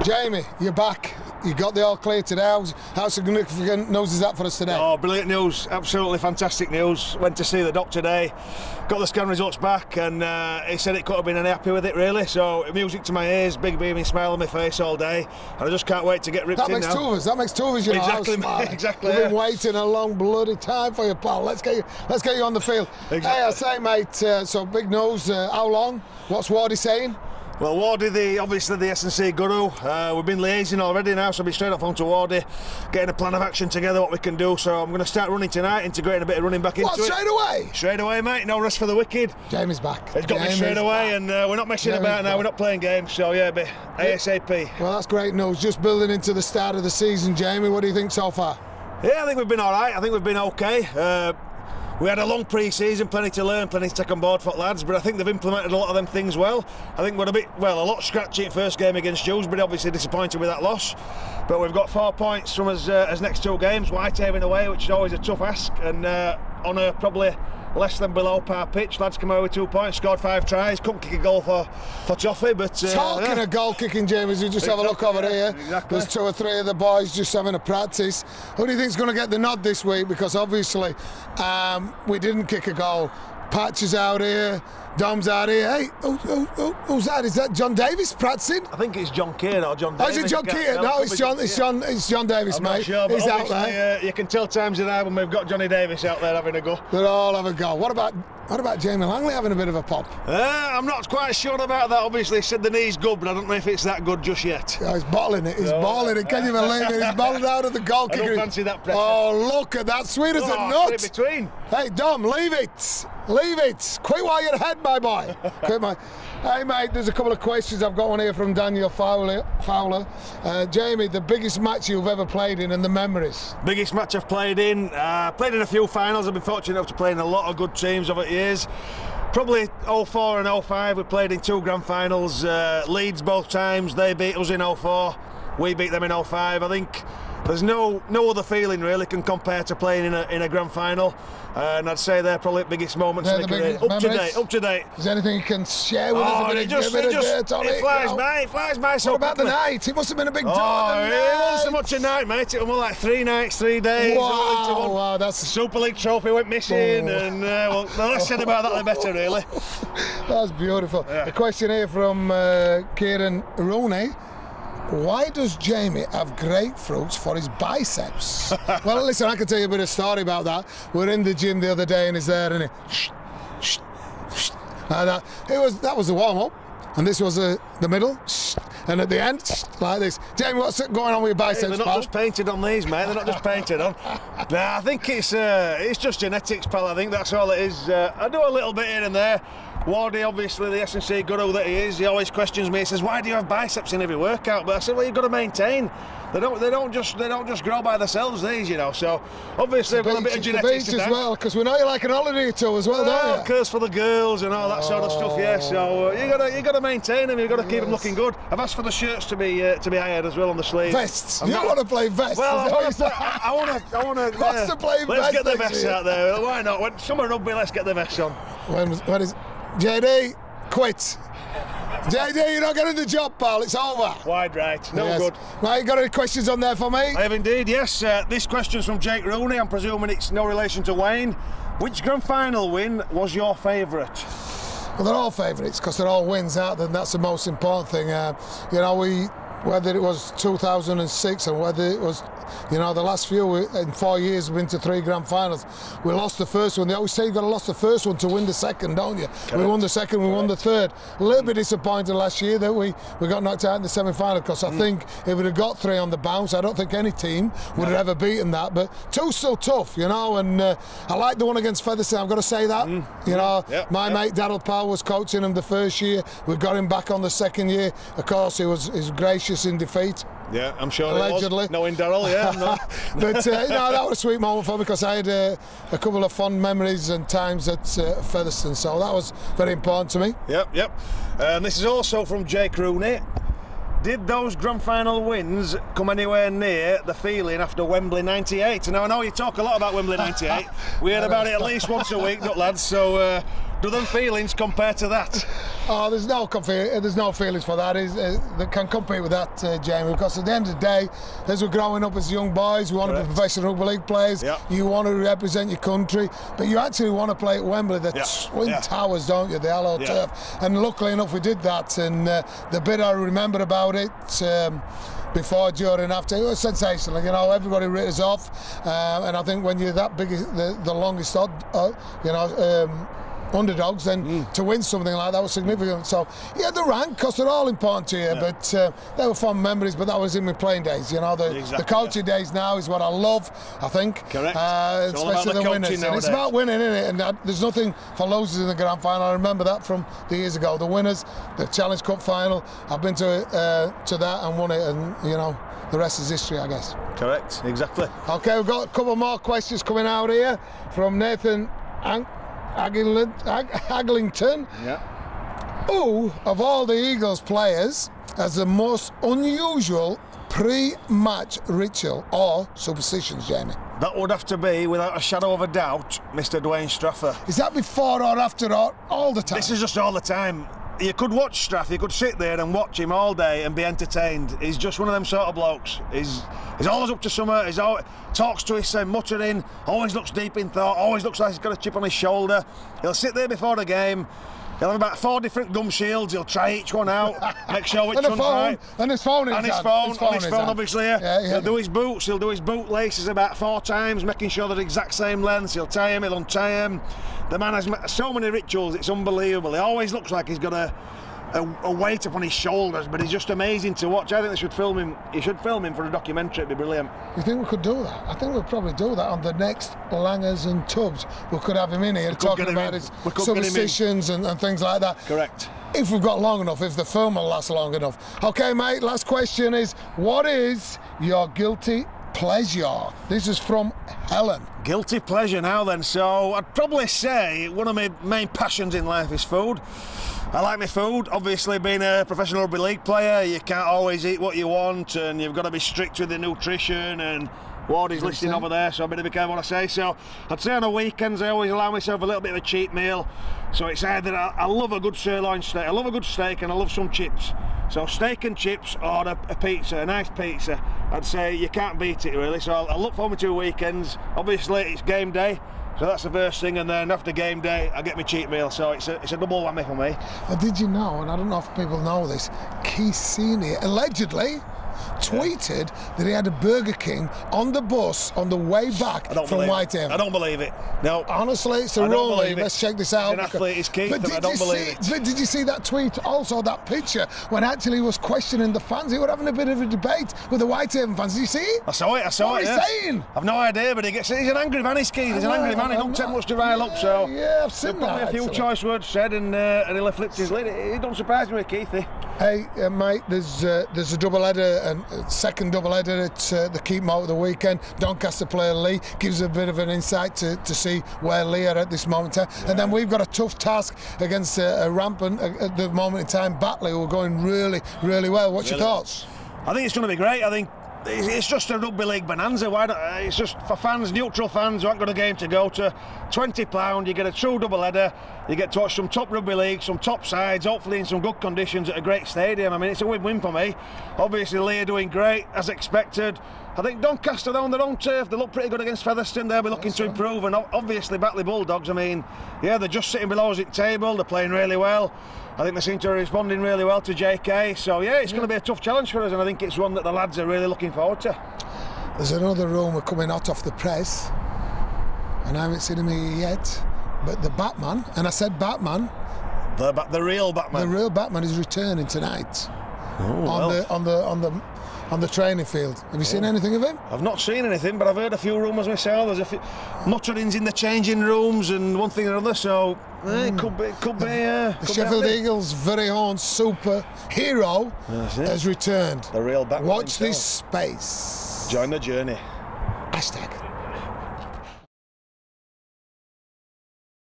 Jamie, you're back. You got the all clear today. How significant news is that for us today? Oh, brilliant news. Absolutely fantastic news. Went to see the doctor today, got the scan results back, and he said it couldn't have been any happy with it, really. So, music to my ears, big beaming smile on my face all day, and I just can't wait to get ripped in now. That makes two of us, you know. Exactly, mate, exactly. We've been waiting a long bloody time for you, pal. Let's get you on the field. Exactly. Hey, I say, mate, so big news. How long? What's Wardy saying? Well, Wardy, obviously the S&C guru, we've been liaising already now, so I'll be straight off onto Wardy, getting a plan of action together, what we can do. So I'm going to start running tonight, integrating a bit of running back into it. Straight away? Straight away, mate, no rest for the wicked. Jamie's back. He's got me straight away, and we're not messing about now, we're not playing games, so yeah, ASAP. Well, that's great news. Just building into the start of the season, Jamie, what do you think so far? Yeah, I think we've been all right, I think we've been okay. We had a long pre-season, plenty to learn, plenty to take on board for lads, but I think they've implemented a lot of them things well. I think we're a lot scratchy at first game against Dewsbury, obviously disappointed with that loss. But we've got 4 points from us next two games, Whitehaven away, which is always a tough ask, and on a probably less than below par pitch. Lads come away with 2 points, scored 5 tries, couldn't kick a goal for Toffee, but... Talking of goal kicking, James, you just have a look over here. Exactly. There's 2 or 3 of the boys just having a practice. Who do you think's going to get the nod this week? Because obviously we didn't kick a goal. Patch is out here, Dom's out here. Hey, who's that? Is that John Davis practicing? I think it's John Keane or John Davis. Oh, is it John Keane? No, it's John Davis, I'm mate. not sure, He's out there. You can tell times are now when we've got Johnny Davis out there having a go. They're all having a go. What about Jamie Langley having a bit of a pop? I'm not quite sure about that. Obviously, he said the knee's good, but I don't know if it's that good just yet. Yeah, he's bottling it. He's bottling it. Can you believe it? He's bottling out of the goal kicker. I don't fancy that pressure. Oh, look at that. Sweet as a nut. In between. Hey, Dom, leave it. Leave it. Quit while you're ahead, my boy. Quit, mate. Hey, mate, there's a couple of questions. I've got one here from Daniel Fowler. Jamie, the biggest match you've ever played in and the memories? Biggest match I've played in? Played in a few finals. I've been fortunate enough to play in a lot of good teams over the years. Probably 04 and 05, we played in 2 grand finals. Leeds both times, they beat us in 04. We beat them in 05. I think there's no other feeling really can compare to playing in a grand final. And I'd say they're probably the biggest moments in my career. Up to date. Is there anything you can share with us? It flies by so What about quickly. the night? It must have been a big It wasn't so much a night, mate. It was more like 3 nights, 3 days. Wow, that's... The Super League trophy went missing, and well, the less said about that, the better, really. That's beautiful. Yeah. A question here from Kieran Rooney. Why does Jamie have grapefruits for his biceps? Well, listen, I can tell you a bit of story about that. We're in the gym the other day and he's there and that was the warm-up, and this was the middle, and at the end, like this. Jamie, what's going on with your biceps, They're not just painted on these, mate. They're not just painted on. Nah, I think it's just genetics, pal. I think that's all it is. I do a little bit here and there. Wardy, obviously the S&C guru that he is, he always questions me. He says, "Why do you have biceps in every workout?" But I said, "Well, you've got to maintain. They don't just grow by themselves, these, you know." So obviously I've got a bit of genetics as well, because we know you like an holiday tour as well, don't you? Curse for the girls and all that sort of stuff, yeah. So you got to maintain them. You've got to keep them looking good. I've asked for the shirts to be hired as well on the sleeves. Vests. You want to play vests? Well, I want to. What's to play vests? Let's get the vests out there. Why not? When summer rugby, let's get the vests on. When is JD? Quit. JD, you're not getting the job, pal. It's over. Wide right. No good. Right, you got any questions on there for me? I have indeed, yes. This question's from Jake Rooney. I'm presuming it's no relation to Wayne. Which grand final win was your favourite? Well, they're all favourites because they're all wins, aren't they? And that's the most important thing. You know, whether it was 2006 and whether it was, you know, the last few, in 4 years we've been to 3 grand finals. We lost the first one. They always say you've got to lose the first one to win the second, don't you? Correct. We won the second, we won the third. A little bit disappointed last year that we got knocked out in the semi-final, because I think if we'd have got 3 on the bounce, I don't think any team would have ever beaten that. But 2's still tough, you know, and I like the one against Featherstone, I've got to say that. You know, my mate Daryl Powell was coaching him the first year. We got him back on the second year. Of course, he was gracious in defeat. Yeah, I'm sure allegedly. It was. Knowing Daryl, yeah. But you know, that was a sweet moment for me, because I had a couple of fond memories and times at Featherstone, so that was very important to me. Yep. This is also from Jake Rooney. Did those grand final wins come anywhere near the feeling after Wembley '98? Now, I know you talk a lot about Wembley '98. We heard about it at least once a week, not lads? So Do them feelings compare to that? Oh, there's no feelings for that. That can compete with that, Jamie. Because at the end of the day, as we're growing up as young boys, we want to be professional rugby league players. Yep. You want to represent your country, but you actually want to play at Wembley, the Twin Towers, don't you? The Allo Turf. And luckily enough, we did that. And the bit I remember about it. Before, during, after, it was sensational. You know, everybody writ us off, and I think when you're that big, the longest odd, underdogs, then to win something like that was significant. So yeah, the rank, because they're all important to you, but they were fond memories. But that was in my playing days. You know, the coaching days now is what I love. I think, correct. Especially the winners. And it's about winning, isn't it? And there's nothing for losers in the grand final. I remember that from the years ago. The winners, the Challenge Cup final. I've been to that and won it, and you know, the rest is history, I guess. Correct. Exactly. Okay, we've got a couple more questions coming out here from Nathan Aglington. Yeah. Who of all the Eagles players has the most unusual pre-match ritual or superstitions, Jamie? That would have to be, without a shadow of a doubt, Mr. Dwayne Straffer. Is that before or after or all the time? This is just all the time. You could watch Straff, you could sit there and watch him all day and be entertained. He's just one of them sort of blokes. He's always up to something, he's always talks to his son, muttering, always looks deep in thought, always looks like he's got a chip on his shoulder. He'll sit there before the game, he'll have about 4 different gum shields, he'll try each one out, make sure which one's right. And his phone on his phone, obviously, He'll do his boots, he'll do his boot laces about 4 times, making sure they're the exact same lengths. He'll tie him, he'll untie him. The man has so many rituals, it's unbelievable. He always looks like he's got a weight upon his shoulders, but he's just amazing to watch. I think they should film him. You should film him for a documentary, it'd be brilliant. You think we could do that? I think we'll probably do that on the next Langers and Tubbs. We could have him in here talking about his superstitions and things like that. Correct. If we've got long enough, if the film will last long enough. Okay, mate, last question is, what is your guilty pleasure? This is from Helen. Guilty pleasure now then. So I'd probably say one of my main passions in life is food. I like my food. Obviously, being a professional rugby league player, you can't always eat what you want, and you've got to be strict with the nutrition, and Wardy's listening over there, so I better be careful what I say. So I'd say on the weekends I always allow myself a little bit of a cheap meal. So it's either I love a good sirloin steak, I love a good steak, and I love some chips. So steak and chips, or a pizza, a nice pizza. I'd say you can't beat it really. So I'll look forward to weekends. Obviously it's game day, so that's the first thing, and then after game day I get my cheat meal. So it's a double whammy for me. Well, did you know, and I don't know if people know this, Keith Senior allegedly tweeted that he had a Burger King on the bus on the way back from Whitehaven. I don't believe it. No. Honestly, it's a ruling. Let's check this out. He's an athlete, he's Keith, and I don't believe it. But did you see that tweet? Also, that picture when actually he was questioning the fans. He were having a bit of a debate with the Whitehaven fans. Did you see it? I saw it. What is he saying? I've no idea, but he's an angry man. He's Keith. He's an angry man. He don't take much to rile up. So yeah, I've seen that. Probably a few choice words said, and he'll have flipped his lid. It don't surprise me with Keithy. Hey, mate, there's a double header, and second double header at the Keep Moat of the weekend. Doncaster player Lee gives a bit of an insight to see where Lee are at this moment in time. Yeah. And then we've got a tough task against a rampant at the moment in time Batley, who are going really, really well. What's your thoughts? I think it's going to be great. I think it's just a rugby league bonanza. Why not? It's just for fans, neutral fans who haven't got a game to go to. £20, you get a true double header. You get to watch some top rugby league, some top sides, hopefully in some good conditions at a great stadium. I mean, it's a win-win for me. Obviously, Lee are doing great as expected. I think Doncaster, they're on their own turf. They look pretty good against Featherstone. They'll be looking to improve. And obviously, Batley Bulldogs, I mean, yeah, they're just sitting below us at table. They're playing really well. I think they seem to be responding really well to JK. So, yeah, it's going to be a tough challenge for us. And I think it's one that the lads are really looking forward to. There's another rumour coming hot off the press. And I haven't seen him here yet. But the Batman, and I said Batman. The real Batman. The real Batman is returning tonight. On the training field. Have you seen anything of him? I've not seen anything, but I've heard a few rumours myself. There's a few mutterings in the changing rooms and one thing or another. So it could be. The Sheffield Eagles' very own superhero has returned. The real Batman. Watch this space. Join the journey. #.